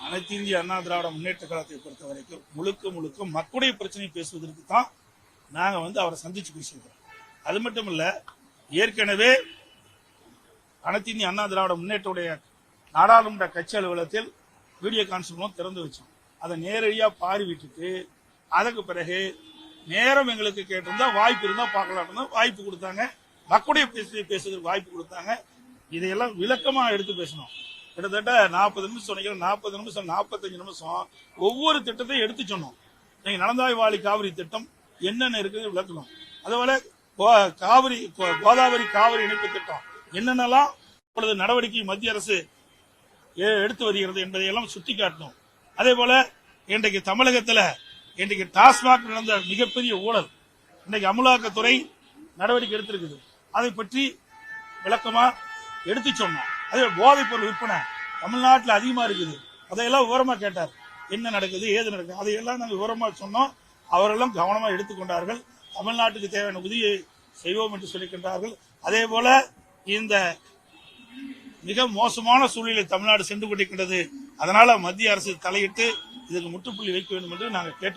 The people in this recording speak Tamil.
அனைத்து இந்திய அண்ணா திராவிட முன்னேற்ற கழகத்தை பொறுத்த வரைக்கும் முழுக்க முழுக்க மக்களுடைய பிரச்சனையை பேசுவதற்கு தான் நாங்க அவரை சந்திச்சு பேசியிருக்கிறோம். அது மட்டும் இல்ல, ஏற்கனவே அனைத்து இந்திய அண்ணா திராவிட முன்னேற்ற நாடாளுமன்ற கட்சி அலுவலகத்தில் வீடியோ கான்ஃபரன்ஸ் திறந்து வச்சோம். அதை நேரடியா பார்வையிட்டு அதுக்கு பிறகு நேரம் எங்களுக்கு கேட்டிருந்தா வாய்ப்பு இருந்தா பார்க்கலாம் வாய்ப்பு கொடுத்தாங்க. மக்களுடைய பேசுவதற்கு வாய்ப்பு கொடுத்தாங்க. இதையெல்லாம் விளக்கமா எடுத்து பேசணும். கிட்டத்தட்ட 40 நிமிஷம் சொன்னீங்க, 40 நிமிஷம் 45 நிமிஷம் ஒவ்வொரு திட்டத்தையும் எடுத்து சொன்னோம். நீங்க நலந்தாய்வாளி காவிரி திட்டம் என்னென்ன இருக்குது விளக்கணும். அதுபோல கோதாவரி காவிரி இணைப்பு திட்டம் என்னென்னலாம் இப்பொழுது நடவடிக்கை மத்திய அரசு எடுத்து வருகிறது என்பதையெல்லாம் சுட்டிக்காட்டணும். அதே போல இன்றைக்கு தமிழகத்தில் இன்றைக்கு டாஸ்மாக் நடந்த மிகப்பெரிய ஊழல் இன்றைக்கு அமலாக்கத்துறை நடவடிக்கை எடுத்திருக்குது. அதை பற்றி விளக்கமா எடுத்து சொன்னோம். அதே போதைப் பொருள் விற்பனை தமிழ்நாட்டில் அதிகமா இருக்குது. அதையெல்லாம் விவரமா கேட்டார். என்ன நடக்குது, ஏது நடக்குது, அதையெல்லாம் நாங்கள் விவரமா சொன்னோம். அவரெல்லாம் கவனமா எடுத்துக்கொண்டார்கள். தமிழ்நாட்டுக்கு தேவையான உதவியை செய்வோம் என்று சொல்லிக்கின்றார்கள். அதே போல இந்த மிக மோசமான சூழ்நிலை தமிழ்நாடு சென்று கொண்டிருக்கின்றது. அதனால மத்திய அரசு தலையிட்டு இதுக்கு முற்றுப்புள்ளி வைக்க வேண்டும் என்று நாங்கள் கேட்டு